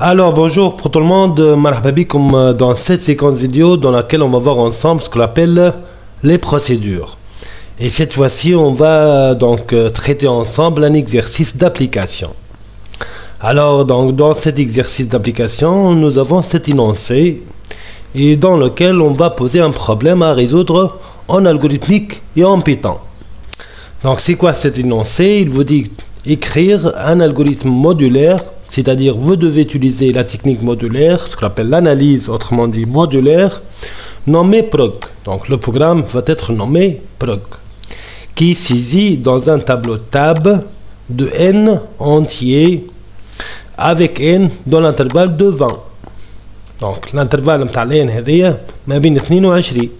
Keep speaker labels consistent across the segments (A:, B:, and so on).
A: Alors bonjour pour tout le monde, marhaba bikoum dans cette séquence vidéo dans laquelle on va voir ensemble ce qu'on appelle les procédures. Et cette fois-ci on va donc traiter ensemble un exercice d'application. Alors donc dans cet exercice d'application nous avons cet énoncé et dans lequel on va poser un problème à résoudre en algorithmique et en Python. Donc c'est quoi cet énoncé? Il vous dit écrire un algorithme modulaire, c'est-à-dire vous devez utiliser la technique modulaire, ce qu'on appelle l'analyse, autrement dit modulaire, nommé prog. Donc le programme va être nommé prog, qui saisit dans un tableau tab de n entier avec n dans l'intervalle de 20. Donc l'intervalle de n هذيا ما بين 22.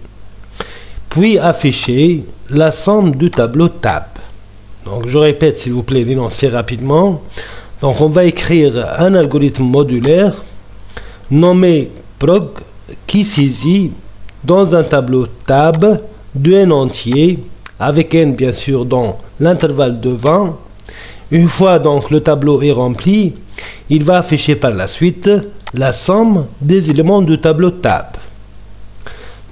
A: Puis afficher la somme du tableau tab. Donc je répète s'il vous plaît l'énoncé rapidement. Donc on va écrire un algorithme modulaire nommé prog qui saisit dans un tableau tab de n entier avec n bien sûr dans l'intervalle de 20. Une fois donc le tableau est rempli, il va afficher par la suite la somme des éléments du tableau tab.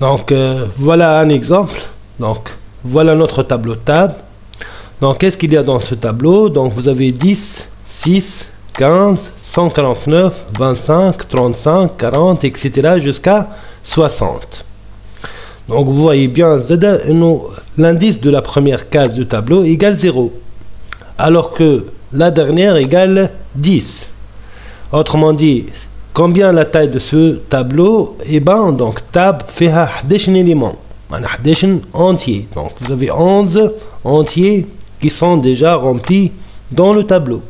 A: Donc voilà un exemple. Donc voilà notre tableau tab. Donc qu'est-ce qu'il y a dans ce tableau? Donc vous avez 10, 6, 15, 149, 25, 35, 40, etc. jusqu'à 60. Donc vous voyez bien l'indice de la première case du tableau égale 0. Alors que la dernière égale 10. Autrement dit, combien la taille de ce tableau? Eh bien, donc tab fait 11 éléments. 11 entiers. Donc vous avez 11 entiers qui sont déjà remplis dans le tableau.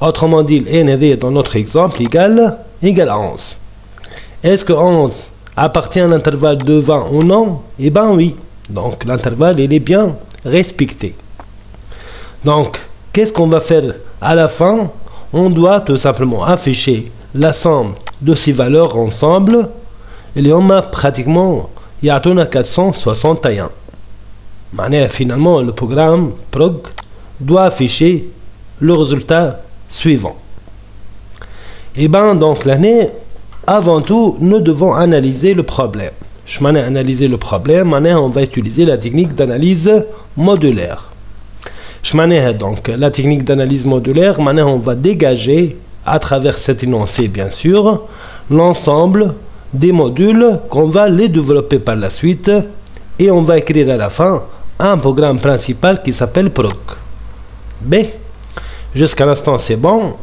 A: Autrement dit, n dans notre exemple égale 11. Est-ce que 11 appartient à l'intervalle de 20 ou non? Eh bien oui. Donc l'intervalle il est bien respecté. Donc qu'est-ce qu'on va faire à la fin? On doit tout simplement afficher la somme de ces valeurs ensemble. Et on a pratiquement il y a 461. Finalement le programme prog doit afficher le résultat suivant. Et bien donc l'année, avant tout nous devons analyser le problème. Je m'en ai analysé le problème, on va utiliser la technique d'analyse modulaire. Je m'en ai donc la technique d'analyse modulaire, on va dégager à travers cet énoncé bien sûr l'ensemble des modules qu'on va les développer par la suite et on va écrire à la fin un programme principal qui s'appelle prog. B. Jusqu'à l'instant c'est bon.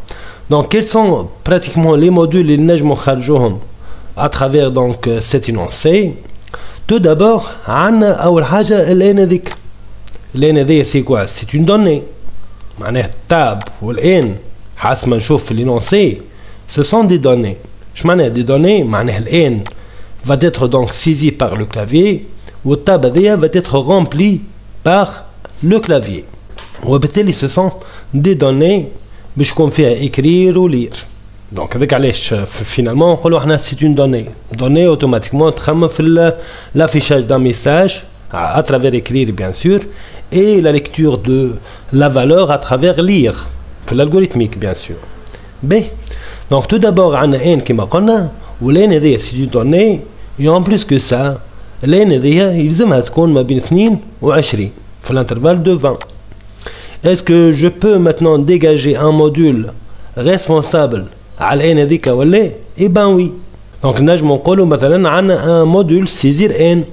A: Donc quels sont pratiquement les modules et les à travers donc cet énoncé? Tout d'abord, l'N c'est quoi? C'est une donnée. Tab ou l'N, حسب نشوف في l'énoncé, ce sont des données. Je m'en ai des données, l'N va être donc saisi par le clavier ou tab va être rempli par le clavier. وبالتالي ce sont des données باش يكون فيها écrire ou lire. Donc avec علاش finalement نقولوا احنا c'est une donnée automatiquement تخمم في l'affichage d'un message à travers écrire bien sûr et la lecture de la valeur à travers lire في l'algorithmique bien sûr. B. Donc tout d'abord on a n كما قلنا والn هذه c'est une donnée et en plus que ça l'n هذه يلزمها تكون ما بين 22 في l'intervalle de 20. Est-ce que je peux maintenant dégager un module responsable à l'N هذيك ولا؟ Eh ben oui. Donc نجم نقولوا مثلا عندنا un module saisir n.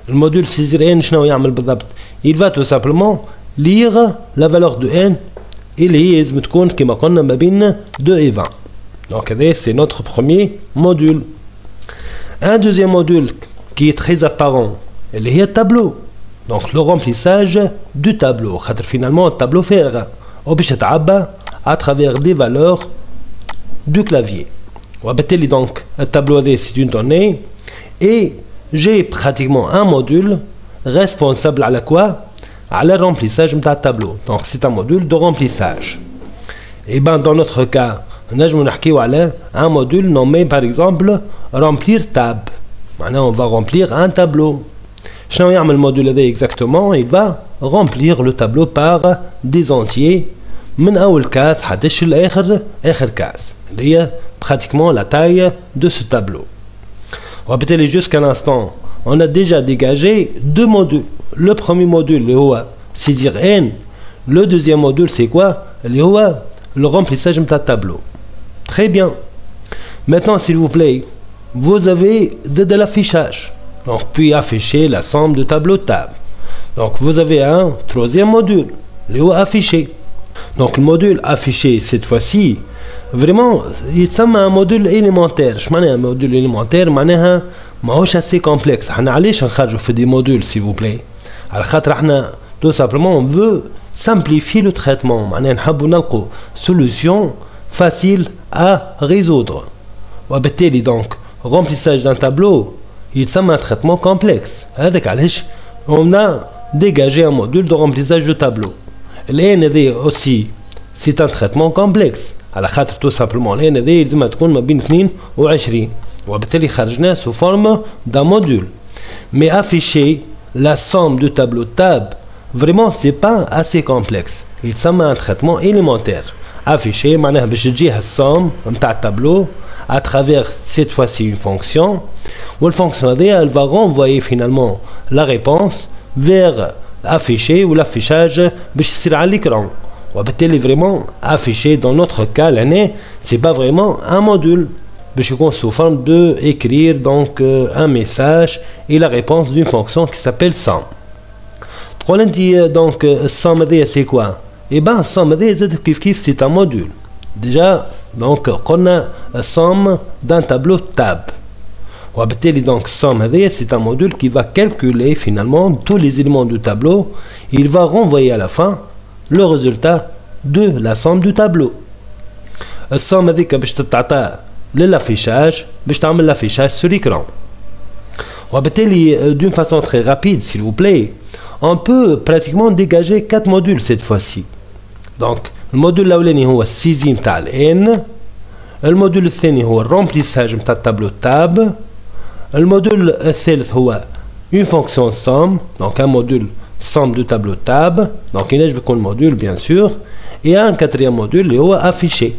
A: Le module saisir n شنو يعمل بالضبط؟ Il va tout simplement lire la valeur de n اللي هي لازم تكون كما قلنا ما بين 2 et 20. Donc c'est notre premier module. Un deuxième module qui est très apparent اللي هي tableau. Donc le remplissage du tableau. Finalement, le tableau fait à travers des valeurs du clavier. Donc le tableau c'est une donnée et j'ai pratiquement un module responsable à la quoi? À le remplissage du tableau. Donc c'est un module de remplissage. Et ben dans notre cas, on a un module nommé par exemple remplir tab. Maintenant on va remplir un tableau. شنو يعمل الموديل هذا exactement? Il va remplir le tableau par des entiers من أول كاس حتى آخر كاس. Il y a pratiquement la taille de ce tableau. Répétez-les jusqu'à l'instant. On a déjà dégagé deux modules. Le premier module, c'est-à-dire N. Le deuxième module, c'est quoi? Le remplissage de tableau. Très bien. Maintenant, s'il vous plaît, vous avez de l'affichage. Donc, puis afficher la somme de tableau tab. Donc, vous avez un troisième module, affiché. Donc, le module affiché, cette fois-ci, vraiment, il s'appelle un module élémentaire. Je m'en ai un module élémentaire, معناها ماهوش assez complexe. احنا علاش نخرجوا في des modules, s'il vous plaît. على خاطر احنا tout simplement on veut simplifier le traitement. معناها نحبوا نلقوا solution facile à résoudre. وبالتالي donc remplissage d'un tableau, il s'appelle un traitement complexe. هذاك علاش on a dégagé un module de remplissage de tableau. الان aussi c'est un traitement complexe. على خاطر tout simplement الان لازم تكون ما بين 22 وبالتالي خرجناه sous forme d'un module. Mais afficher la somme du tableau tab, vraiment c'est pas assez complexe. Il s'appelle un traitement élémentaire. Afficher معناها باش تجيه السوم نتاع التابلو à travers cette fois-ci une fonction. Ou la fonction elle va renvoyer finalement la réponse vers afficher ou l'affichage باش يصير على l'écran. وبالتالي vraiment afficher dans notre cas l'année c'est pas vraiment un module باش يكون sous forme de écrire donc un message et la réponse d'une fonction qui s'appelle sum. تقول انت donc sum هذيا c'est quoi? Et ben sum هذيا زاد كيف c'est un module. Déjà donc قلنا somme d'un tableau tab. وبالتالي donc somme هذيا c'est un module qui va calculer finalement tous les éléments du tableau. Il va renvoyer à la fin le résultat de la somme du tableau. الصوم هذيك باش تتعطى للافيشاج باش تعمل l'affichage sur l'écran. وبالتالي d'une façon très rapide s'il vous plaît, on peut pratiquement dégager 4 modules cette fois-ci. Donc le module الاولاني هو السيزي نتاع الان. الموديل الثاني هو الرمبليساج نتاع التابلو تاب. الموديل الثالث هو une fonction somme, donc un module somme du tableau tab, donc il y a un module bien sûr, et un quatrième module qui est affiché.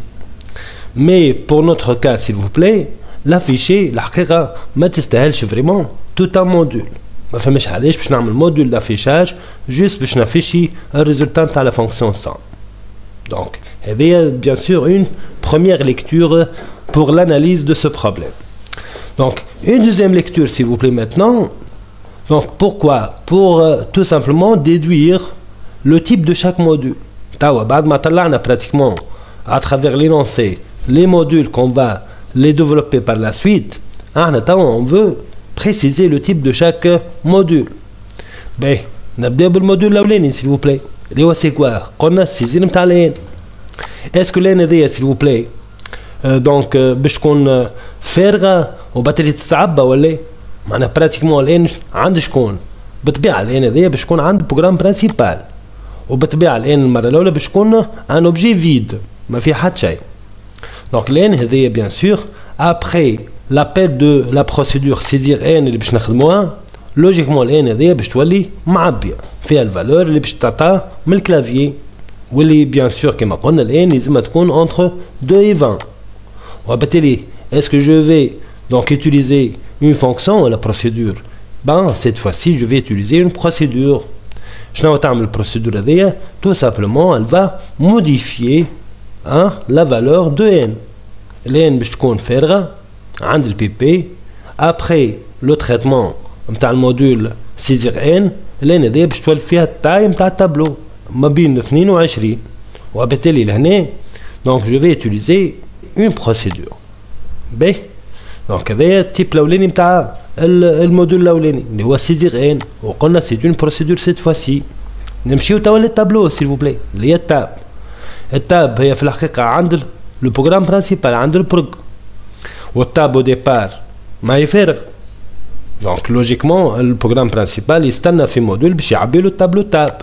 A: Mais pour notre cas s'il vous plaît, l'affiché الحقيقة ما تستاهلش vraiment tout un module. ما فهمش علاش باش نعمل module d'affichage juste باش نافيشي الريزلtat تاع la fonction somme. Donc هذه bien sûr une première lecture pour l'analyse de ce problème. Donc une deuxième lecture s'il vous plaît maintenant. Donc pourquoi? Pour tout simplement déduire le type de chaque module. بعد ما طلعنا pratiquement à travers l'énoncé les modules qu'on va les développer par la suite, on veut préciser le type de chaque module. Ben, نبدأ بالموديل الأولاني s'il vous plaît. اللي هو c'est quoi? قلنا السيزين نتاع الان. Est-ce que l'an هذيا s'il vous plaît donc باش تكون فارغة وبالتالي تتعبى ولا؟ معناها براتيكمون الان عند شكون؟ بالطبيعة الان هذيا باش تكون عند بروغرام برانسيبال. وبالطبيعة الان المرة الأولى باش تكون ان اوبجي فيد ما في حتى شيء. Donc l'an هذيا bien sûr après l'appel de la procédure saisir n اللي باش نخدموها لوجيكمون الان هذيا باش تولي معبية فيها الفالور اللي باش تعطى من الكلافيي واللي bien sûr كما قلنا الان لازم تكون entre 2 et 20. وبالتالي est-ce que je vais donc utiliser une fonction ou la procédure? Ben cette fois-ci je vais utiliser une procédure. شنو تعمل البروسيدور هذيا؟ tout simplement elle va modifier la valeur de n. n باش تكون فارغة عند البي بي après le traitement نتاع الموديول saisir n n هذيا باش تولي فيها التاي نتاع التابلو ما بين 22 وبالتالي لهنا donc je vais utiliser une procédure. باهي دونك هذايا التيب الاولاني نتاع الموديول الاولاني اللي هو saisir n وقلنا سي اون بروسيدور سيت فواسي. نمشيو توا للتابلو سيل فو بلاي اللي هي التاب. التاب هي في الحقيقة عند لو بروغرام برانسيبال عند البروغ والتاب او ديبار ما يفارغ. دونك لوجيكمون البروغرام برانسيبال يستنى في موديل باش يعبي له التابلو تاب.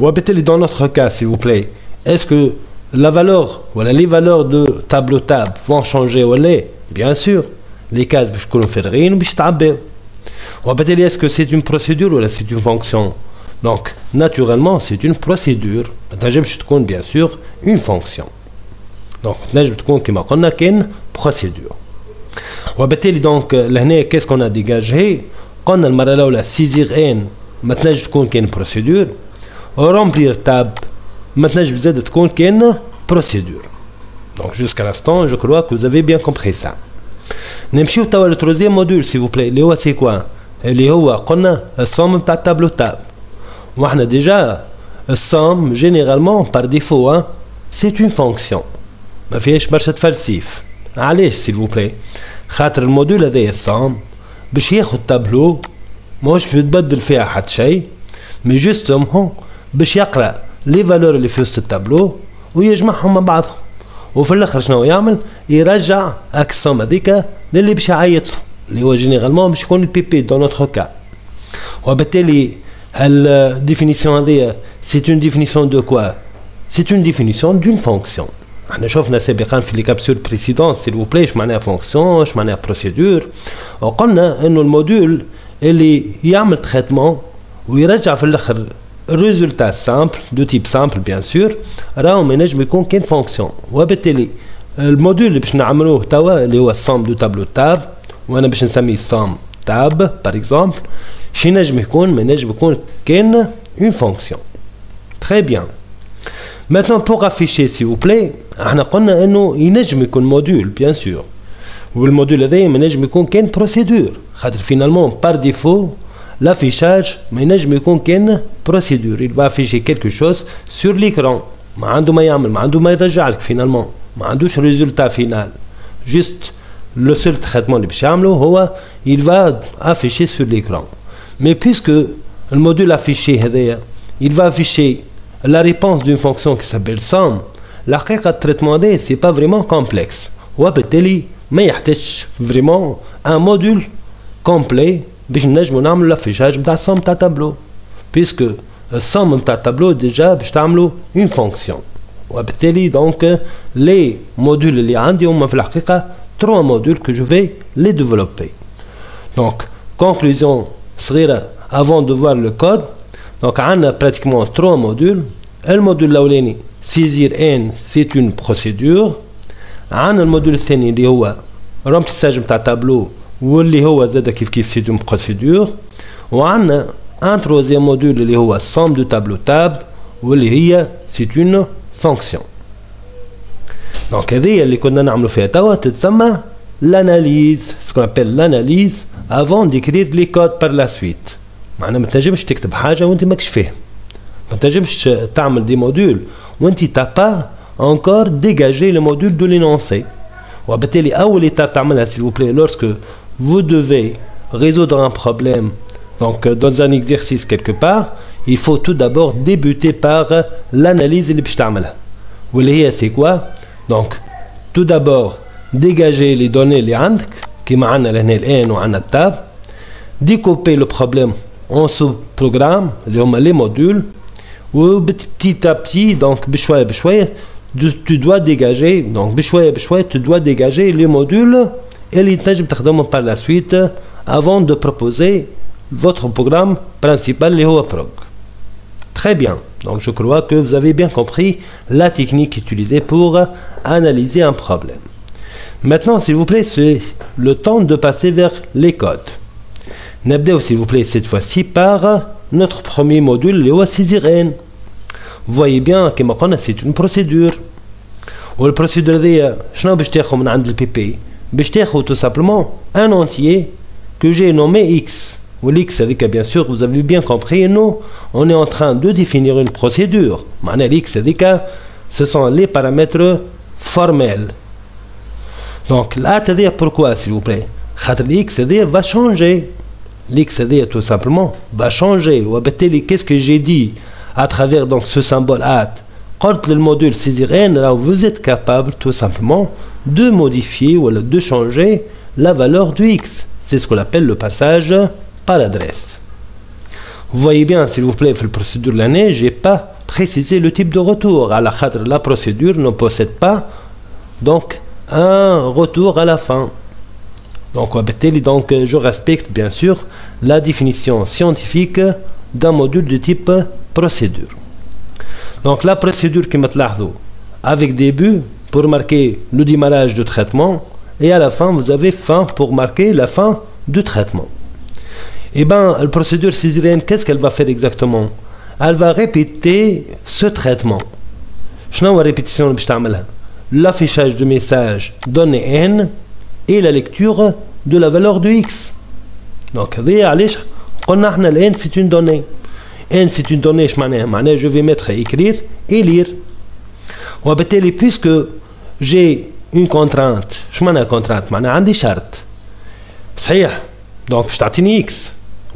A: وبالتالي dans notre cas s'il vous plaît, est-ce que la valeur voilà les valeurs de tableau tab vont changer ولا؟ bien sûr les cases باش يكونوا فارغين وباش يتعبيو. وبالتالي est-ce que c'est une procédure ولا c'est une fonction? Donc naturellement c'est une procédure. ما تنجمش تكون bien sûr une fonction. دونك تنجم تكون كما قلنا كان بروسيدور. وبالتالي دونك لهنا كيس كون ديجاجي قلنا المره الاولى سيزيغ ان ما تنجم تكون كان بروسيدور، رومبلير تاب ما تنجم زاد تكون كان بروسيدور. Donc jusqu'à l'instant, je crois que vous avez bien compris ça. نمشيو توا للتروزيام موديول سي فو بلاي اللي هو سي كوا، اللي هو قلنا الصوم نتاع التابلو تاب. واحنا ديجا الصوم جينيرالمون بار ديفو سي اون فونكسيون ما فيهاش برشا تفلسيف. علاش سي فو بلاي؟ خاطر الموديول هذايا الصوم باش ياخد تابلو ماهوش باش يتبدل فيها حتى شيء، مي جوستومون باش يقرا لي فالور اللي في وسط التابلو ويجمعهم مع بعضهم، وفي الاخر شنو يعمل؟ يرجع الصوم هذيك للي باش يعيط اللي هو جينيرالمون باش يكون البي بي دون نوتر كا. وبالتالي الديفينيسيون هذيا سي اون ديفينيسيون دو كوا؟ سي اون ديفينيسيون دون فونكسيون. احنا شفنا سابقا في لي كابسول بريسيدونت سيل فو بلاي اش معناها فونكسيون اش معناها بروسيدور، وقلنا انه الموديول اللي يعمل تريتمون ويرجع في الاخر الريزولتا سامبل دو تيب سامبل بيان سور راهو ما ينجم يكون كاين فونكسيون. وبالتالي الموديول اللي باش نعملوه توا اللي هو السوم دو تابلو تاب، وانا باش نسميه السوم تاب بار اكزومبل، شي نجم يكون؟ ما ينجم يكون كاين اون فونكسيون. تري بيان. Maintenant pour afficher s'il vous plaît احنا قلنا انه ينجم يكون موديول بيان سور، والموديول هذايا ما ينجم يكون كان بروسيدور، خاطر فينالمون بار ديفو l'affichage ما ينجم يكون كان بروسيدور. il va afficher quelque chose sur l'écran، ما عنده ما يعمل، ما عنده ما يرجع لك فينالمون، ما عندوش ريزولتا فينال، juste le seul traitement اللي باش يعملو هو il va afficher sur l'écran. mais puisque le module affiché هذايا il va afficher la réponse d'une fonction qui s'appelle somme، الحقيقة التريتمون هذا سي با فريمون كومبلكس، وبالتالي ما يحتاجش فريمون ان موديول كومبلي باش نجمو نعملو لافيشاج نتاع السوم نتاع تابلو، بيسكو السوم نتاع التابلو ديجا باش تعملو اون فونكسيون. وبالتالي دونك لي موديول اللي عندي هما في الحقيقة 3 موديول que je vais les développer. Donc conclusion صغيرة avant de voir le code. Donc عندنا pratiquement 3 modules. الموديول الاولاني saisir n c'est une procédure. عندنا الموديول الثاني اللي هو remplissage نتاع تابلو واللي هو زاد كيف c'est une procédure. وعندنا un troisième module اللي هو somme de tableau tab واللي هي c'est une fonction. Donc هذه اللي كنا نعملو فيها توا تتسمى l'analyse، ce qu'on appelle l'analyse avant d'écrire les codes par la suite. معناها ما تنجمش تكتب حاجه وانت ماكش فاهم، ما تنجمش تعمل دي موديول وانت تا با encore dégager le module de l'énoncé. وبالتالي اول étape تعملها s'il vous plaît lorsque vous devez résoudre un problème donc dans un exercice quelque part, il faut tout d'abord débuter par l'analyse اللي باش تعملها واللي هي c'est quoi. donc tout d'abord dégager les données اللي عندك كيما عندنا لهنا الان وعندنا التاب، découper le problème en sous-programme اللي هما les modules، و petit à petit donc بشوية بشوية tu dois dégager donc بشوية بشوية tu dois dégager les modules اللي تنجم تخدمهم par la suite avant de proposer votre programme principal اللي هو prog. Très bien. Donc je crois que vous avez bien compris la technique utilisée pour analyser un problème. Maintenant s'il vous plaît c'est le temps de passer vers les codes. نبداو s'il vous plaît cette fois-ci par notre premier module اللي هو saisir n. Vous voyez bien كما قلنا c'est une procédure. والبروسيدور هذيا شنو باش تاخذ من عند البي بي؟ باش تاخذ tout simplement un entier que j'ai nommé x. والx هذيك bien sûr vous avez bien compris nous on est en train de définir une procédure. معناها الx هذيك ce sont les paramètres formels. Donc là هذيا pourquoi s'il vous plaît؟ خاطر الx هذيا va changer. L'x tout simplement va changer. وبالتالي qu'est-ce que j'ai dit à travers donc ce symbole at قلت للموديول saisir n là vous êtes capable tout simplement de modifier ou de changer la valeur du x. C'est ce qu'on appelle le passage par adresse. Vous voyez bien s'il vous plaît في البروسيدور l'année j'ai pas précisé le type de retour على خاطر la procédure ne possède pas donc un retour à la fin. Donc donc je respecte bien sûr la définition scientifique d'un module de type procédure. Donc la procédure qui me تلاحظوا avec début pour marquer le démarrage de traitement et à la fin vous avez fin pour marquer la fin du traitement. Et bien la procédure césarienne, qu'est-ce qu'elle va faire exactement? Elle va répéter ce traitement. شنو répétition باش تعملها؟ L'affichage de message donnée n et la lecture de la valeur de x. Donc هذه علاش قلنا احنا n c'est une donnée. n c'est une donnée ايش معناها؟ معناها je vais mettre écrire et lire. وبالتالي puisque j'ai une contrainte. ايش معناها contrainte؟ معناها عندي شرط. صحيح. donc باش تعطيني x.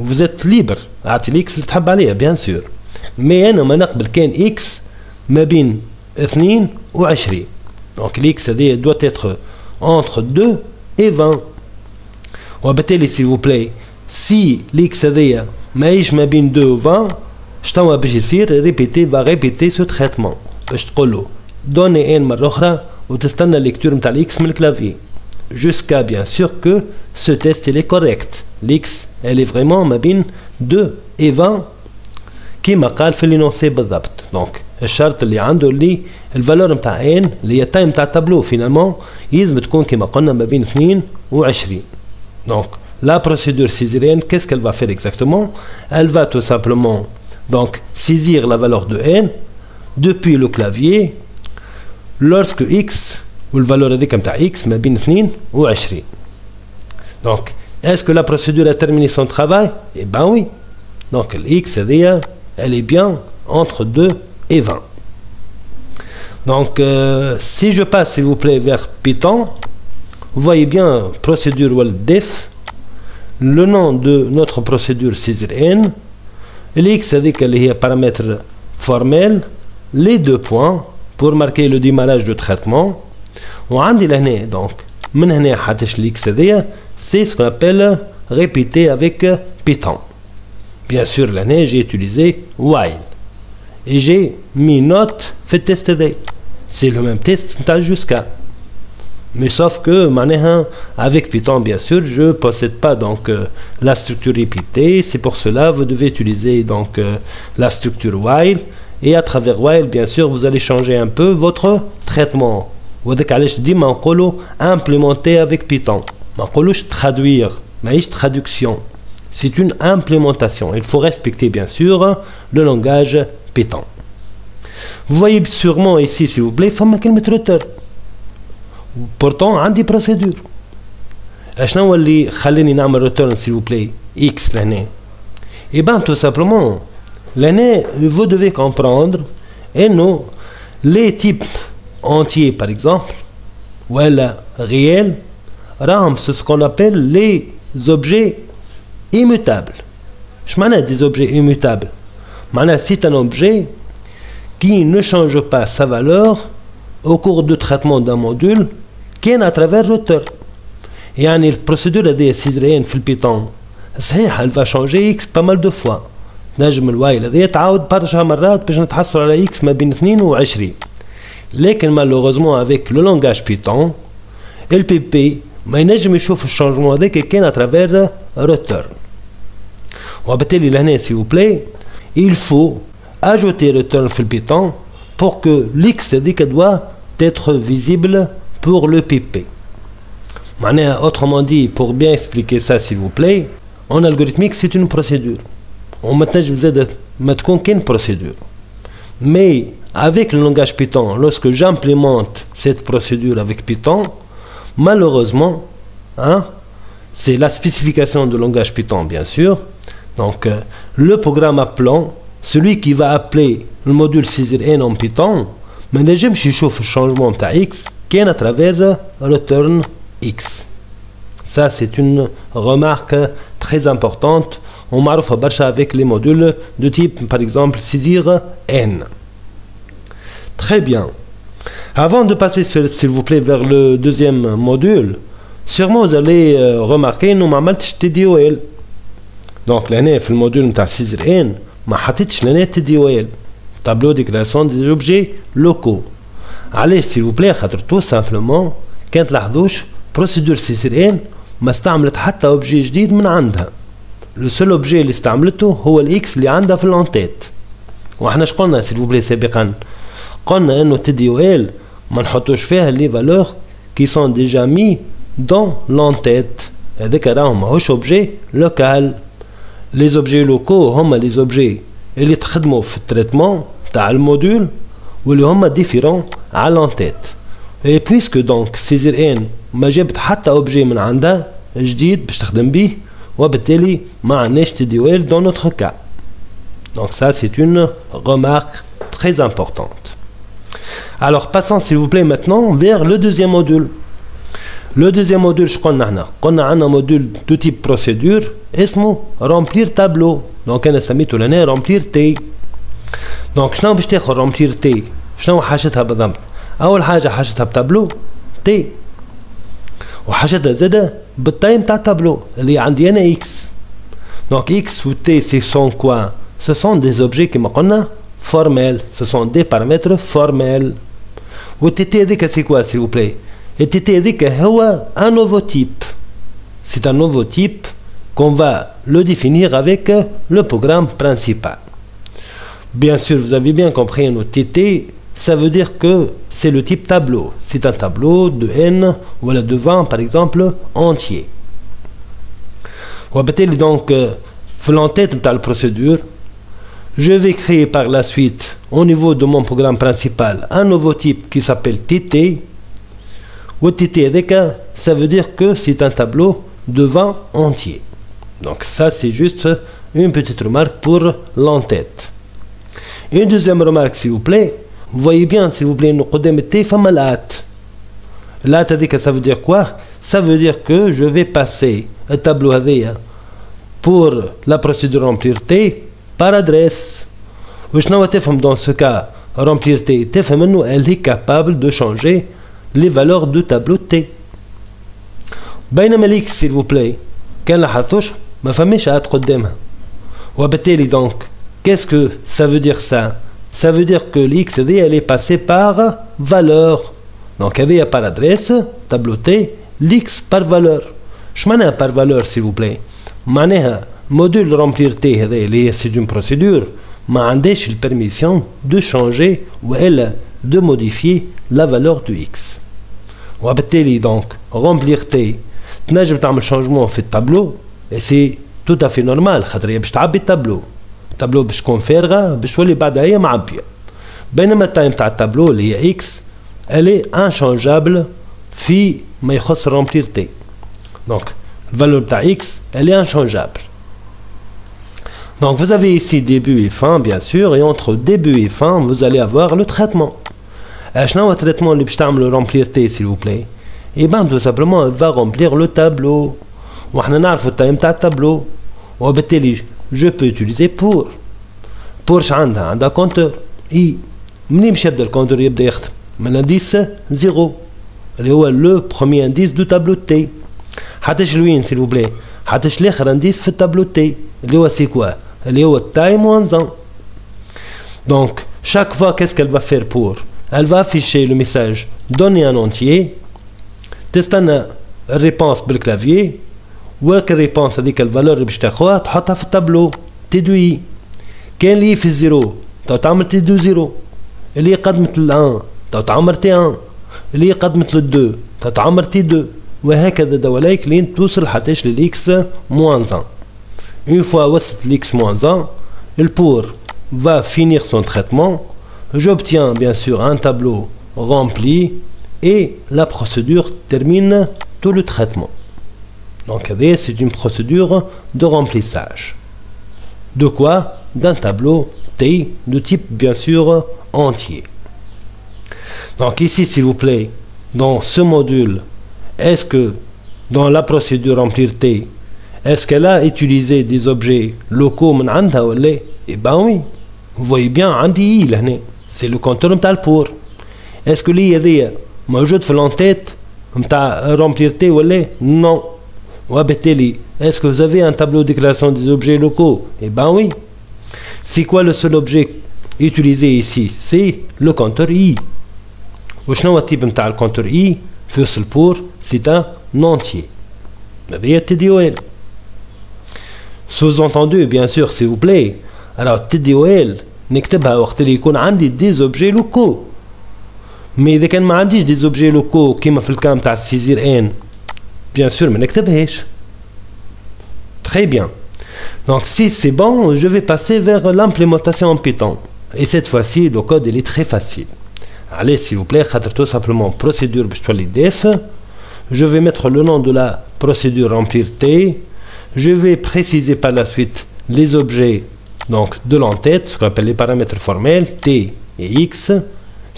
A: vous êtes libre. اعطي لي x اللي تحب عليها bien sûr. mais انا ما نقبل كان x ما بين 22. donc l'x doit être entre 2 et 20. وبالتالي s'il vous plaît si l'x ماهيش ما بين 2 و 20 شتوا باش يصير va répéter ce traitement باش تقول له donner n مرة أخرى وتستنى الليكتور نتاع l'x من الكلافيي jusqu'à bien sûr que ce test il est correct. l'x elle est vraiment ما بين 2 et 20 كيما قال في l'énoncé بالضبط. donc الشرط اللي عنده اللي الفالور نتاع n اللي هي التايم نتاع التابلو فينالمون يلزم تكون كيما قلنا ما بين 22. donc la procédure césarienne, qu'est-ce qu'elle va faire exactement? Elle va tout simplement donc saisir la valeur de n depuis le clavier lorsque x ou la valeur هذيك نتاع x ما بين 22. donc est-ce que la procédure a terminé son travail? Eh ben oui. donc l'x elle est bien entre 2 et 20. donc si je passe s'il vous plaît vers Python, vous voyez bien procédure def, le nom de notre procédure césarienne, l'x اللي هي paramètre formel, les deux points pour marquer le démarrage de traitement. وعندي لهنا donc من هنا حتى l'x c'est ce qu'on appelle répéter avec Python. bien sûr l'année j'ai utilisé while et j'ai mis note fait test d. c'est le même test jusqu'à. mais sauf que معناها avec Python bien sûr je possède pas donc la structure répétée. c'est pour cela vous devez utiliser donc la structure while et à travers while bien sûr vous allez changer un peu votre traitement. وهذاك علاش ديما نقولوا implémenter avec Python. ما نقولوش traduire ماهيش traduction. c'est une implémentation. il faut respecter bien sûr le langage Python. vous voyez sûrement ici s'il vous plaît فما كلمة return. pourtant عندي procédure. اشنو هو اللي خليني نعمل return s'il vous plaît x لهنا؟ et ben tout simplement لهنا vous devez comprendre انه les types entiers par exemple ولا réels راهم c'est ce qu'on appelle les objets immutables. je معناها des objets immutables؟ معناها c'est un objet qui ne change pas sa valeur au cours du traitement d'un module كان à travers return. يعني البروسيدور هذه césarienne في البيتون صحيح elle va changer x pas mal de fois. نجم الوايل هذه تعاود برشا مرات باش نتحصل على x ما بين 22. لكن malheureusement avec le langage Python البي بي ما ينجم يشوف الشانجمون هذاك كان à travers return. وبالتالي لهنا s'il vous plaît il faut ajouter return في البيتون pour que l'x هذيك doit être visible pour le pp. معناها autrement dit pour bien expliquer ça s'il vous plaît en algorithmique c'est une procédure وما تنجم زاد ما تكون كاين procédure. mais avec le langage Python lorsque j'implémente cette procédure avec Python malheureusement hein, c'est la spécification du langage Python bien sûr. donc le programme appelant celui qui va appeler le module césarienne en Python ما نجمش يشوف الشانجمون تاع x كان à travers return x. ça c'est une remarque très importante ومعروفة برشا avec les modules de type par exemple saisir n. très bien. avant de passer s'il vous plaît vers le deuxième module sûrement vous allez remarquer انه ما عملتش TDOL. donc لهنا في الموديل نتاع saisir n ما حطيتش لهنا TDOL tableau de déclaration des objets locaux. علاش s'il vous plaît خاطر tout simplement كان تلاحظوش procédure césarienne ما استعملت حتى اوبجي جديد من عندها. لو سول اوبجي اللي استعملته هو الاكس اللي عندها في الانتيت. واحنا اش قلنا s'il vous plaît سابقا؟ قلنا انه تي دي او ال ما نحطوش فيها les valeurs qui sont déjà mis dans l'entête. هذاك راهو ماهوش objet local. Les objets locaux هما les objets اللي تخدموا في التريتمون تاع الموديول واللي هما ديفيرون على لونتيت. اي بويسكو دونك سيزر ان ما جابت حتى اوبجي من عندها جديد باش تخدم بيه وبالتالي ما عندناش تي دي او ال دون نوتر كا. Donc ça c'est une remarque très importante. Alors passons s'il vous plaît maintenant vers le deuxième module. Le deuxième module شقولنا هنا قلنا عندنا موديول دو تيب بروسيدور اسمه remplir tableau. Donc انا سميته لنا remplir تي. دونك شنو باش تاخذ رومبلير تي؟ شنو حاجتها بالضبط؟ اول حاجه حاجتها بتابلو تي وحاجتها زاده بالتايم تاع التابلو اللي عندي انا اكس. دونك اكس و تي سي سون كوا؟ سو سون دي اوبجي كيما قلنا فورميل، سو سون دي بارامتر فورميل. و تي تي هذيك سي كوا سي vous plaît؟ التي تي هذيك هو ان نوفو تيب. سي ان نوفو تيب qu'on va le définir avec le programme principal. Bien sûr, vous avez bien compris, un TT, ça veut dire que c'est le type tableau. C'est un tableau de n, voilà, de 20 par exemple, entier. Donc, dans l'entête de la procédure, je vais créer par la suite, au niveau de mon programme principal, un nouveau type qui s'appelle TT. Ou TT, ça veut dire que c'est un tableau de 20 entier. Donc, ça, c'est juste une petite remarque pour l'entête. Une deuxième remarque s'il vous plaît, vous voyez bien s'il vous plaît, nous قدام T فما l'at. L'at ça veut dire quoi? Ça veut dire que je vais passer le tableau pour la procédure remplir T par adresse. وشنو تفهم dans ce cas remplir T؟ تفهم انه elle est capable de changer les valeurs du tableau T. بينما l'X s'il vous plaît كان لاحظتوش ما فماش عاد قدامها وبالتالي donc qu'est-ce que ça veut dire ça? Ça veut dire que l'X elle est passée par valeur. Donc elle est par adresse, tableau T, l'X par valeur. Je m'en par valeur s'il vous plaît. معناها module remplir T c'est une procédure. ما عندهاش la permission de changer ou elle de modifier la valeur du X. وبالتالي donc remplir T تنجم تعمل changement في التابلو et c'est tout à fait normal خاطر هي باش تعبي التابلو. التابلو باش تكون فارغه باش تولي بعدها هي معبيه. بينما التايم تاع التابلو اللي هي اكس الي انشانجابل في ما يخص رامبلير تي. دونك الفالور تاع اكس الي انشانجابل. Donc vous avez ici début et fin bien sûr et entre début et fin vous allez avoir le traitement. شنو هو التريتمون اللي باش تعملوا رامبلير تي s'il vous plaît؟ Et ben tout simplement elle va remplir le tableau. وحنا نعرفوا التايم تاع التابلو وبالتالي je peux utiliser pour عندها كونتور اي. منين باش يبدا الكونتور؟ يبدا يخدم من الانديس 0 اللي هو لو بروميير انديس دو تابلو تي. حتىش لوين سيل بلاي؟ حتىش لاخر انديس في التابلو تي اللي هو سي كوا؟ اللي هو التايم وان. دونك chaque fois qu'est-ce qu'elle va faire pour؟ elle va afficher le message donner un entier. تستنى الريبونس بالكلافيي وك الريبونس هذيك الفالور اللي باش تاخذها تحطها في التابلو تي دو اي. كان اللي في الزيرو تو تعمل تي دو زيرو، اللي قدمت للان تو تعمر تي ان، اللي قدمت للدو تو تعمر تي دو، وهكذا دواليك لين توصل حتىش للإكس موان 1. Une fois وصلت l'X moins 1, le pour va finir son traitement. J'obtiens bien sûr un tableau rempli et la procédure termine tout le traitement. Donc c'est une procédure de remplissage. De quoi? D'un tableau T de type bien sûr entier. Donc ici s'il vous plaît, dans ce module, est-ce que dans la procédure remplir T, est-ce qu'elle a utilisé des objets locaux من عندها ولا؟ Eh ben oui. Vous voyez bien عندي I لهنا. C'est le compteur نتاع البور. Est-ce que l'I هذيا موجود في l'entête نتاع remplir T ولا؟ Non. وبالتالي est-ce que vous avez un tableau de déclaration des objets locaux? Eh ben oui. C'est quoi le seul objet utilisé ici? C'est le compteur I. وشنو هو التيب نتاع الكونتور I في وسط البور؟ C'est un entier. هذيا TDOL. Sous-entendu bien sûr s'il vous plaît. Alors TDOL نكتبها وقت اللي يكون عندي des objets locaux. مي اذا كان ما عنديش دي زوبجي لوكو كيما في الكام تاع السيزير ان بيان سور ما نكتبهاش. Très bien. Donc si c'est bon, je vais passer vers l'implémentation en Python. Et cette fois-ci, le code il est très facile. Allez, s'il vous plaît, tout simplement procédure def. Je vais mettre le nom de la procédure remplir T. Je vais préciser par la suite les objets donc de l'entête, ce qu'on appelle les paramètres formels T et X,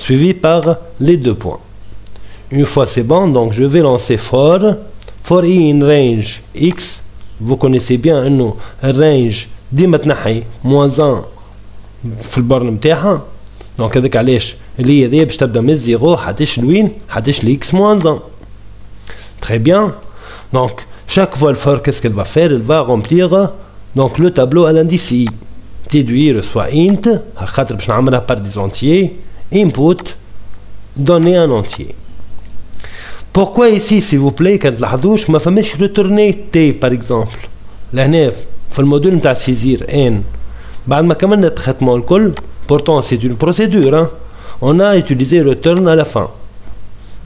A: suivis par les deux points. Une fois c'est bon, donc je vais lancer for i in range X. Vous connaissez bien انه الرانج ديما تنحي موان 1 في البرن نتاعها. دونك هذاك علاش اللي هي ذي باش تبدا من الزيرو حتىش لوين حتىش لإكس موان 1. Très bien. Donc chaque fois le for qu'est-ce qu'elle va faire, elle va remplir donc le tableau à l'indice i. T2i reçoit int خاطر باش نعملها par des entiers, input donner un entier. Pourquoi ici s'il vous plaît كان تلاحظوش ما فماش retourner t par exemple لهنا في الموديل نتاع سيزير n بعد ما كملنا التريتمون الكل. pourtant c'est une procédure hein. On a utilisé return à la fin.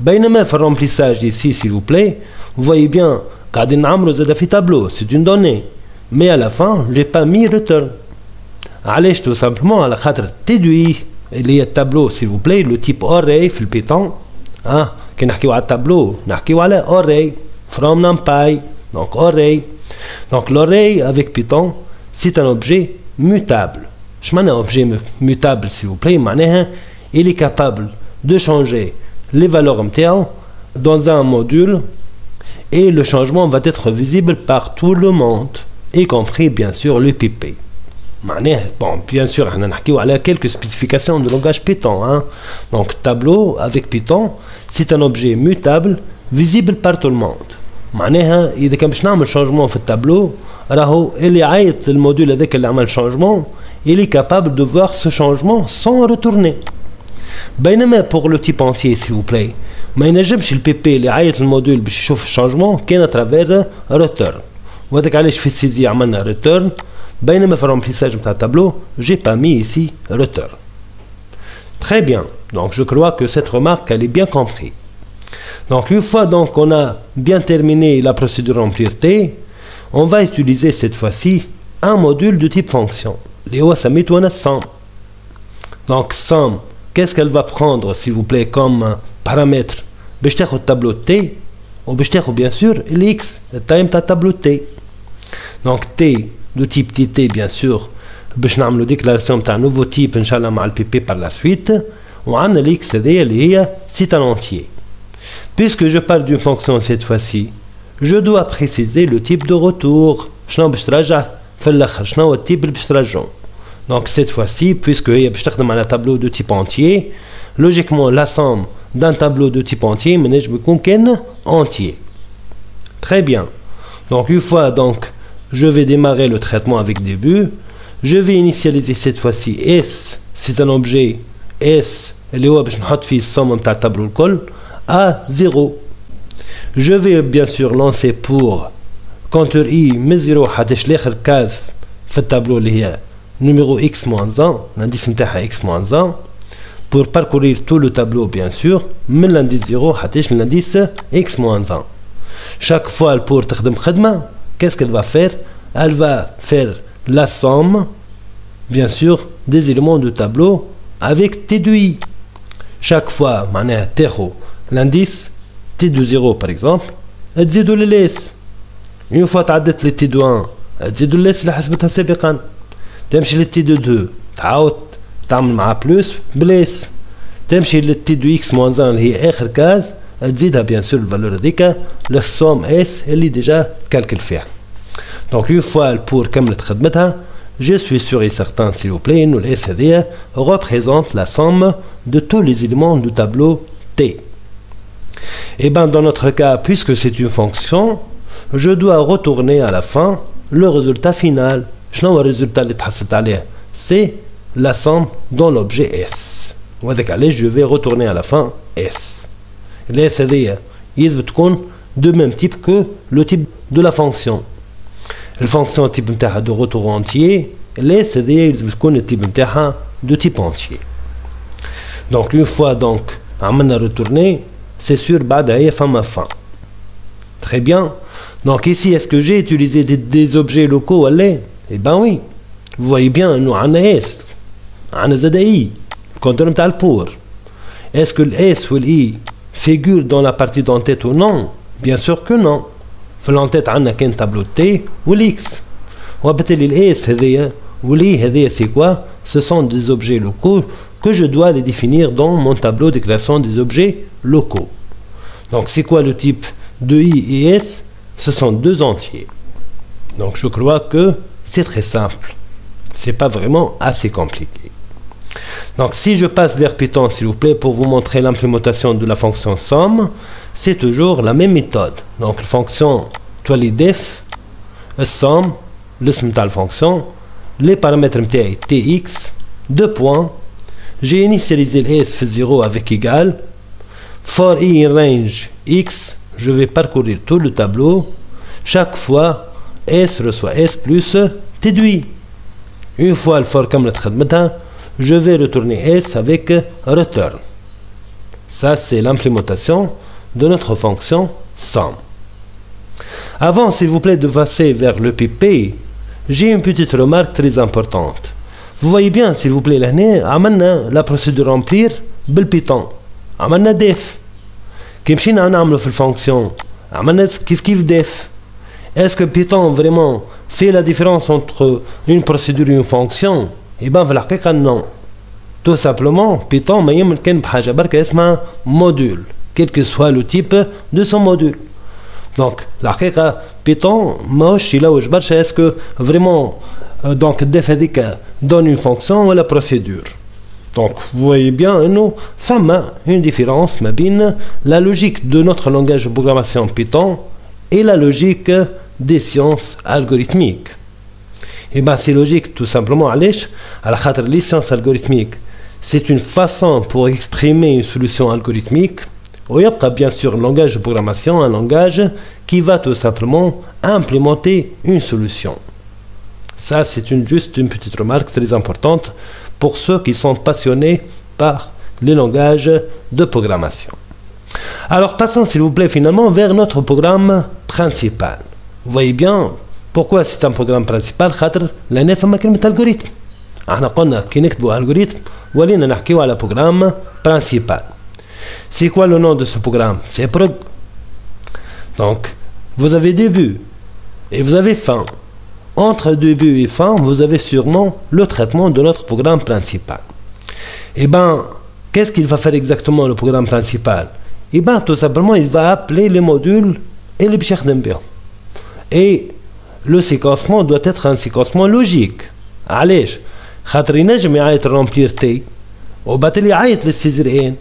A: بينما في الرمplissage ici s'il vous plaît vous voyez bien قاعدين نعملوا زادا في tableau c'est une donnée mais à la fin j'ai pas mis return. علاش tout simplement على خاطر t2i اللي هي التابلو s'il vous plaît le type array في البيتون ها كي نحكيو على التابلو نحكيو على array from numpy. Donc array, donc l'array avec Python c'est un objet mutable. Je m'en ai objet mutable s'il vous plaît معناها il est capable de changer les valeurs نتاعو dans un module et le changement va être visible par tout le monde y compris bien sûr le PP. معناها bon bien sûr احنا نحكيو على quelques spécifications de langage Python hein. Donc tableau avec Python c'est un objet mutable visible par tout le monde. معناها اذا كان باش نعمل شانجمون في التابلو راهو اللي عايط الموديل هذاك اللي عمل شانجمون il est capable de voir ce changement sans retourner. بينما pour le type entier s'il vous plaît ما ينجمش البي بي اللي عايط الموديل باش يشوف الشانجمون كان اترافير ريتيرن. وهذاك علاش في السيزي عملنا ريتيرن بينما في الرمplissage نتاع التابلو j'ai pas mis ici return. Très bien. Donc je crois que cette remarque elle est bien comprise. Donc une fois donc on a bien terminé la procédure remplir T, on va utiliser cette fois-ci un module de type fonction. اللي هو سميته أنا sum. Donc sum, qu'est-ce qu'elle va prendre s'il vous plaît comme paramètre باش تاخد tableau T وباش تاخد bien sûr l'X التايم تاع tableau T. Donc T de type TT bien sûr باش نعملو déclaration تاع nouveau type إن شاء الله مع ال PP par la suite. وعندنا l'X هذيا اللي هي c'est un entier. Puisque je parle d'une fonction cette fois-ci, je dois préciser le type de retour. شنو باش ترجع في الاخر شنو هو التيب اللي باش ترجعو. Donc cette fois-ci puisque هي باش تخدم على tableau de type entier, logiquement la somme d'un tableau de type entier منجم يكون كان entier. Très bien. Donc une fois donc je vais démarrer le traitement avec début, je vais initialiser cette fois-ci S, c'est un objet S اللي هو باش نحط فيه السوم نتاع التابلو الكل à 0. Je vais bien sûr lancer pour compteur i من 0 حتىش لاخر كاز في التابلو اللي هي numéro x-1 l'indice نتاعها x-1 pour parcourir tout le tableau bien sûr من l'indice 0 حتىش l'indice x-1. Chaque fois pour تخدم خدمة qu'est-ce qu'elle va faire? Elle va faire la somme bien sûr des éléments du tableau avec t2i. Chaque fois معناها تاخد l'indice t de 0 par exemple تزيدو للاس. une fois تعدت لل t de 1 تزيدو للاس اللي حسبتها سابقا. تمشي لل t de 2 تعاود تعمل معاه بلوس بلاس. تمشي لل t de x-1 اللي هي اخر كاز تزيدها بيان سور الفالور هذيك للسوم اس اللي ديجا تكالكل فيها. دونك une fois pour كملت خدمتها je suis sûr et certain s'il vous plaît انه الاس هذيا représente la somme de tous les éléments du tableau T. Et bien dans notre cas, puisque c'est une fonction, je dois retourner à la fin le résultat final. شنو هو الريزولتا اللي تحصلت عليه؟ C'est la somme dans l'objet S. وهذاك علاش je vais retourner à la fin S. ال S هذيا يلزم تكون de même type que le type de la fonction. الفونكسيون type نتاعها de retour entier. ال S هذيا يلزم تكون التيب نتاعها de type entier. Donc une fois donc عملنا retourner, c'est sûr بعدها هي فما fin. Très bien. Donc ici, est-ce que j'ai utilisé des objets locaux? Allez, eh ben oui. Vous voyez bien, nous on a S, on a ZI, le compteur de pour. Est-ce que le S ou le I figure dans la partie d'en-tête ou non? Bien sûr que non. في l'en-tête on a qu'un tableau de T ou l'X. وبالتالي le S هذيا ou l'I هذيا c'est quoi? Ce sont des objets locaux que je dois les définir dans mon tableau de création des objets locaux. Donc c'est quoi le type de I et S? Ce sont deux entiers. Donc je crois que c'est très simple. C'est pas vraiment assez compliqué. Donc si je passe vers Python, s'il vous plaît, pour vous montrer l'implémentation de la fonction somme, c'est toujours la même méthode. Donc la fonction def, somme, l'ism de la fonction, les paramètres mtaï tx, deux points, j'ai initialisé le s fait 0 avec égal, for i in range x, je vais parcourir tout le tableau, chaque fois s reçoit s plus t'. Une fois le for comme le je vais retourner s avec return. Ça c'est l'implémentation de notre fonction somme. Avant, s'il vous plaît, de passer vers le PP, j'ai une petite remarque très importante. Vous voyez bien, s'il vous plaît, là, la procédure remplir بالبيتون. عملنا def. كي مشينا نعملو في الفونكسيون عملنا كيف def. Est-ce que Python vraiment fait la différence entre une procédure et une fonction? Eh bien, في الحقيقة non. Tout simplement, Python ما يمكن بحاجة بركة اسمها module, quel que soit le type de son module. Donc, الحقيقة Python ماهوش يلوج برشا est-ce que vraiment donc def هذيك donne une fonction ou la procédure. Donc, vous voyez bien, nous faisons une différence entre la logique de notre langage de programmation Python et la logique des sciences algorithmiques. Et bien, c'est logique tout simplement à les sciences algorithmiques. C'est une façon pour exprimer une solution algorithmique. Il y a bien sûr le langage de programmation, un langage qui va tout simplement implémenter une solution. Ça, c'est juste une petite remarque très importante pour ceux qui sont passionnés par les langages de programmation. Alors, passons s'il vous plaît finalement vers notre programme principal. Vous voyez bien pourquoi c'est un programme principal. لأن فما كلمة algorithme. احنا قلنا كي نكتبوا algorithme ولينا نحكيو على programme principal. C'est quoi le nom de ce programme? C'est prog. Donc, vous avez début et vous avez fin. Entre début et fin, vous avez sûrement le traitement de notre programme principal. Et bien, qu'est-ce qu'il va faire exactement le programme principal? Et bien, tout simplement, il va appeler les modules et les bcherdembiens. Et le séquencement doit être un séquencement logique. علاش؟ خاطر ينجم يعيط remplir T وبعد يعيط للسيزر N.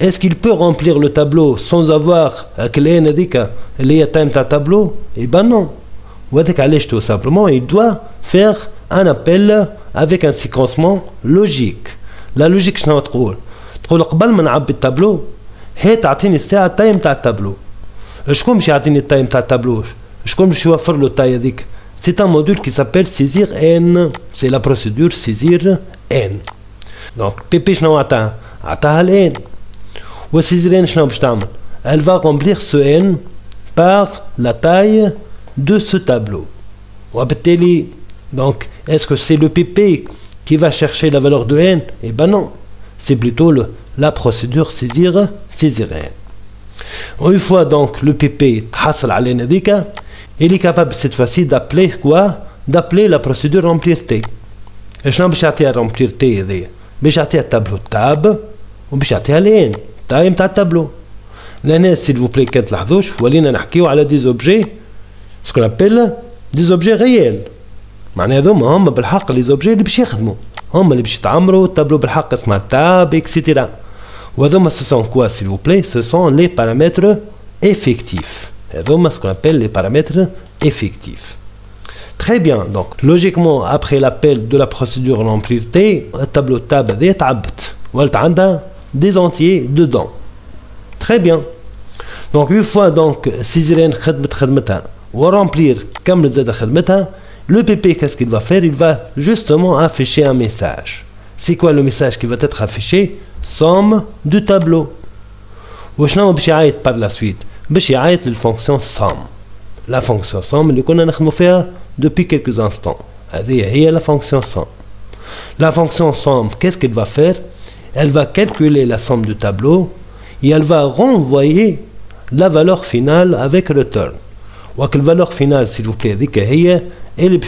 A: Est-ce qu'il peut remplir le tableau sans avoir que N هذيك اللي هي time تاع tableau? Eh ben non. وهذاك علاش tout simplement il doit faire un appel avec un séquencement logique. La logique شنو تقول؟ تقول قبل ما نعبي التابلو هي تعطيني الساعة التايم تاع التابلو. شكون باش يعطيني التايم تاع التابلو؟ شكون باش يوفر له التاي هذيك؟ C'est un module qui s'appelle saisir n. C'est la procédure saisir n. Donc PP شنو عطاها؟ عطاها ال n. و saisir n شنو باش تعمل؟ Elle va remplir ce n par la taille de ce tableau. وبالتالي donc est-ce que c'est le PP qui va chercher la valeur de n? Eh ben non. C'est plutôt la procédure saisir n. Une fois donc le PP تحصل على n هذيك il est capable cette fois-ci d'appeler quoi? D'appeler la procédure remplir T. Et شنو باش يعطيها remplir T هذيا؟ باش يعطيها التابلو تاب وباش يعطيها ال n تايم تاع التابلو. لهنا s'il vous plaît كان تلاحظوش ولينا نحكيو على des objets ce qu'on appelle des objets réels. معناها هذوما هما بالحق les objets اللي باش يخدموا، هما اللي باش يتعمروا التابلو بالحق اسمها تاب اكسيتيرا. وهذوما ce sont quoi s'il vous plaît? Ce sont les paramètres effectifs. Ce qu'on appelle les paramètres effectifs. Très bien, donc logiquement après l'appel de la procédure remplir T, le tableau tab est تعبت وقلت عندها des entiers dedans. Très bien. Donc une fois donc saisir خدمتها و remplir كملت زاد خدمتها, le PP qu'est-ce qu'il va faire? Il va justement afficher un message. C'est quoi le message qui va être affiché? Somme du tableau. وشنو باش يعيط par la suite باش يعيط للفونكسيون somme. La fonction somme اللي كنا نخدمو فيها depuis quelques instants. هذه هي la fonction somme. La fonction somme, qu'est-ce qu'elle va faire? Elle va calculer la somme du tableau et elle va renvoyer la valeur finale avec return. La valeur finale, s'il vous plaît, elle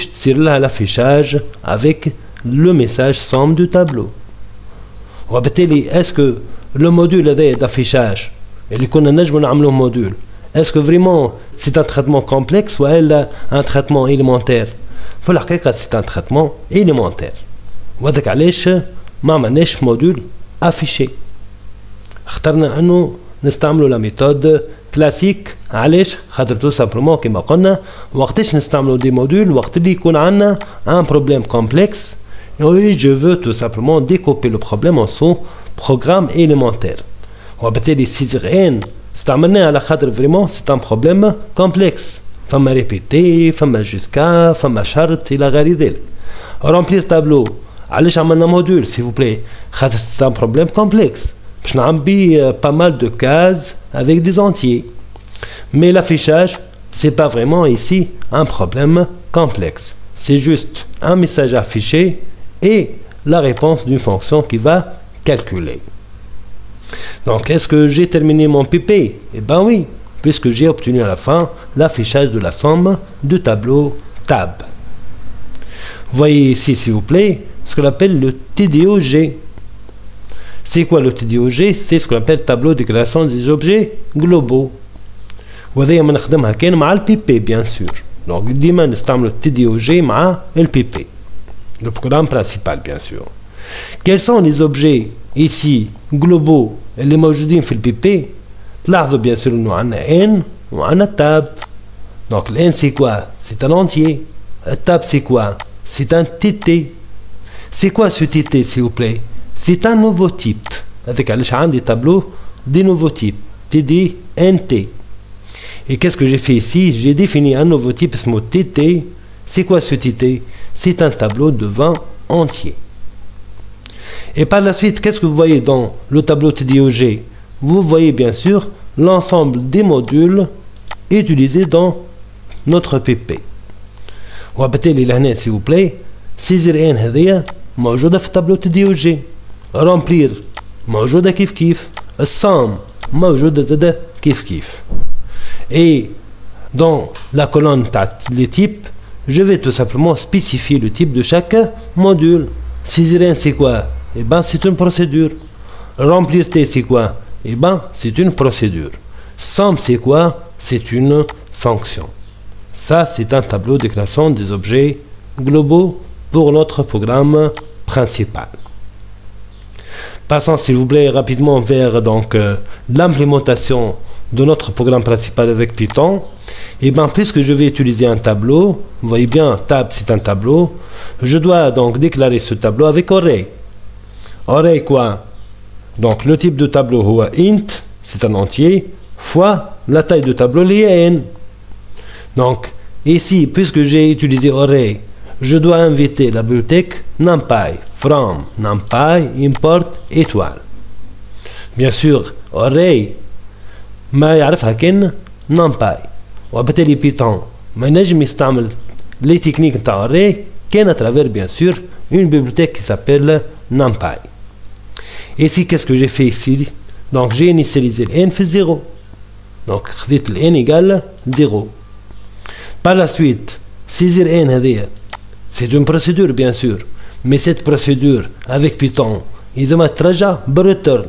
A: va l'affichage avec le message somme du tableau. Est-ce que le module d'affichage, module, est-ce que vraiment c'est un traitement complexe ou un traitement élémentaire? C'est un traitement élémentaire. وهذاك علاش ما عملناش موديول افيشي. اخترنا انه نستعملوا لا ميثود كلاسيك. علاش؟ خاطر تو سامبلومون كيما قلنا وقتاش نستعملوا دي موديول وقت اللي يكون عندنا ان بروبليم كومبلكس et je veux tout simplement découper le problème en son programme élémentaire. وبالتالي سيزر ان استعملناه على خاطر فريمون سي ان بروبليم كومبلكس. فما ريبيتي فما جوسكا فما شرط الى غير ذلك. remplir tableau علاش عملنا موديول s'il vous plaît خاطر c'est un problème complexe باش نعبي pas mal de cases avec des entiers. Mais l'affichage c'est pas vraiment ici un problème complexe, c'est juste un message affiché et la réponse d'une fonction qui va calculer. Donc est-ce que j'ai terminé mon PP? Eh ben oui, puisque j'ai obtenu à la fin l'affichage de la somme du tableau tab. Voyez ici s'il vous plaît ce qu'on appelle le TDOG. C'est quoi le TDOG? C'est ce qu'on appelle tableau de déclaration des objets globaux. وهذا ما نخدمها كان مع البي bien sûr. Donc ديما نستعمل TDOG مع البي le programme principal bien sûr. Quels sont les objets ici globaux اللي موجودين في البي؟ تلاحظوا bien sûr انه عندنا n وعندنا tab. Donc le n c'est quoi? C'est un entier. Le tab c'est quoi? C'est un TT. C'est quoi ce TT s'il vous plaît? C'est un nouveau type. Avec des tableaux des nouveaux types. TD, NT. Et qu'est-ce que j'ai fait ici? J'ai défini un nouveau type, ce mot TT. C'est quoi ce TT? C'est un tableau de 20 entiers. Et par la suite, qu'est-ce que vous voyez dans le tableau TDOG? Vous voyez bien sûr l'ensemble des modules utilisés dans notre PP. وبالتالي لهنا s'il vous plaît سيزر ان هذيا موجودة في التابلو TDOG. رامبلير موجودة كيف كيف. الصام موجودة زادة كيف كيف. Et dans la colonne les types, je vais tout simplement spécifier le type de chaque module. Saisir n c'est quoi? Eh ben c'est une procédure. Remplir t c'est quoi? Eh ben c'est une procédure. Somme c'est quoi? C'est une fonction. Ça c'est un tableau de déclaration des objets globaux pour notre programme principal. Passons s'il vous plaît rapidement vers donc l'implémentation de notre programme principal avec Python. Et bien puisque je vais utiliser un tableau, vous voyez bien tab c'est un tableau, je dois donc déclarer ce tableau avec array. Array quoi? Donc le type de tableau int, c'est un entier, fois la taille de tableau liée n. Donc ici puisque j'ai utilisé array, je dois inviter la bibliothèque numpy from numpy import étoile. Bien sûr array ما يعرفها كان numpy وبالتالي بيتون ما ينجم يستعمل les techniques نتاع array كان à travers bien sûr une bibliothèque qui s'appelle numpy. Et ici qu'est-ce que j'ai fait ici? Donc j'ai initialisé le n في 0. Donc خذيت le n égale 0. Par la suite saisir n هذيا c'est une procédure bien sûr, mais cette procédure avec Python إذا ما ترجع بالreturn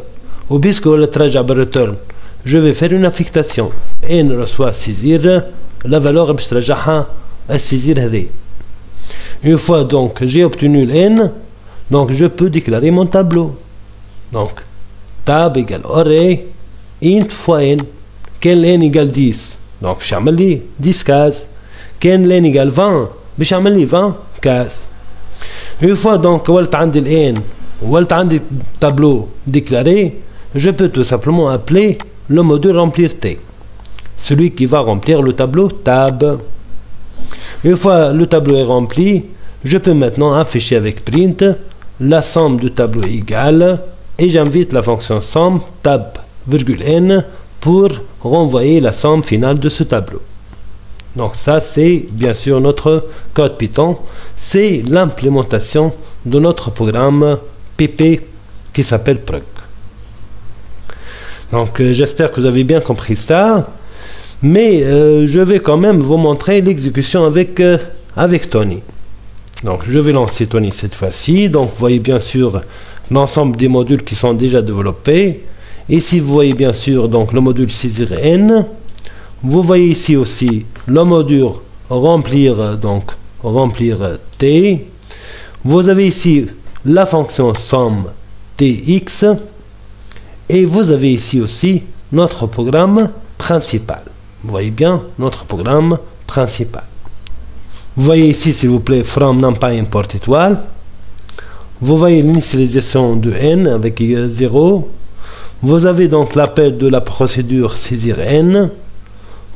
A: وبيسك ولا ترجع بالreturn je vais faire une affectation. n reçoit saisir la valeur باش ترجعها à saisir هذي. Une fois donc j'ai obtenu le n, donc je peux déclarer mon tableau. Donc tab égale array int fois n. كان n égale 10 donc باش يعمل لي 10 cases. كان n égale 20 باش يعمل لي 20 cases. Une fois donc ولت عندي ال n ولت عندي tableau déclaré, je peux tout simplement appeler le module remplir t, celui qui va remplir le tableau tab. Une fois le tableau est rempli, je peux maintenant afficher avec print la somme du tableau égale et j'invite la fonction somme tab virgule n pour renvoyer la somme finale de ce tableau. Donc ça c'est bien sûr notre code Python, c'est l'implémentation de notre programme PP qui s'appelle Prug. Donc j'espère que vous avez bien compris ça, mais je vais quand même vous montrer l'exécution avec Tony. Donc je vais lancer Tony cette fois-ci. Donc vous voyez bien sûr l'ensemble des modules qui sont déjà développés. Ici vous voyez bien sûr donc le module saisir n. Vous voyez ici aussi le module remplir, donc remplir t. Vous avez ici la fonction somme tx. Et vous avez ici aussi notre programme principal. Vous voyez bien notre programme principal. Vous voyez ici s'il vous plaît from numpy import étoile. Vous voyez l'initialisation de n avec 0. Vous avez donc l'appel de la procédure saisir n.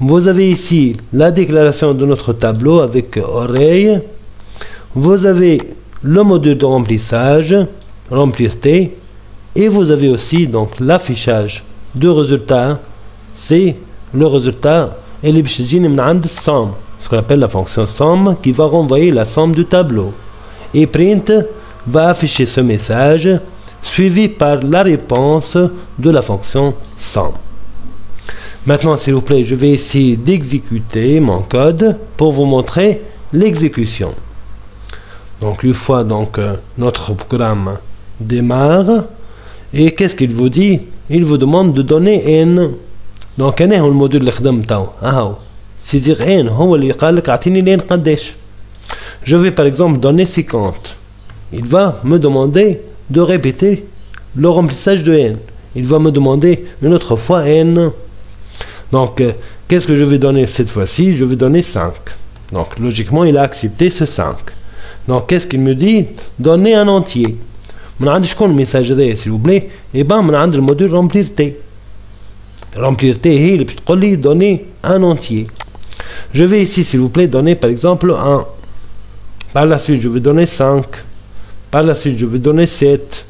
A: Vous avez ici la déclaration de notre tableau avec array. Vous avez le module de remplissage, remplir t. Et vous avez aussi donc l'affichage de résultats. C'est le résultat et les somme, ce qu'on appelle la fonction somme qui va renvoyer la somme du tableau. Et print va afficher ce message suivi par la réponse de la fonction somme. Maintenant s'il vous plaît, je vais essayer d'exécuter mon code pour vous montrer l'exécution. Donc une fois donc notre programme démarre, et qu'est-ce qu'il vous dit? Il vous demande de donner n. Donc انا هو الموديل اللي خدمته اهو saisir n هو اللي قال لك اعطيني n قداش. Je vais par exemple donner 50. Il va me demander de répéter le remplissage de n. Il va me demander une autre fois n. Donc qu'est-ce que je vais donner cette fois-ci? Je vais donner 5. Donc logiquement il a accepté ce 5. Donc qu'est-ce qu'il me dit? Donner un entier. من عند شكون الميساج هذايا s'il vous plaît؟ et ben من عند الموديل remplir t. Remplir t هي اللي باش تقول لي donner un entier. Je vais ici s'il vous plaît donner par exemple 1. Par la suite je vais donner 5. Par la suite je vais donner 7.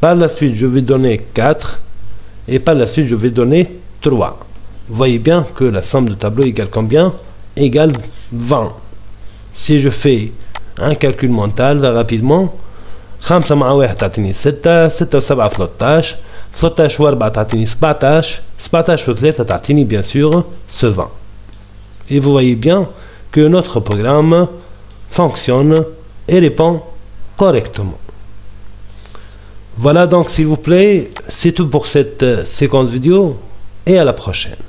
A: Par la suite je vais donner 4. Et par la suite je vais donner 3. Vous voyez bien que la somme de tableau égale combien? Égale 20. Si je fais un calcul mental rapidement, 5 مع 1 تعطيني 6 6 و7 13 13 و4 تعطيني 17 17 و3 تعطيني bien sûr ce 20. Et vous voyez bien que notre programme fonctionne et répond correctement. Voilà donc s'il vous plaît, c'est tout pour cette séquence vidéo et à la prochaine.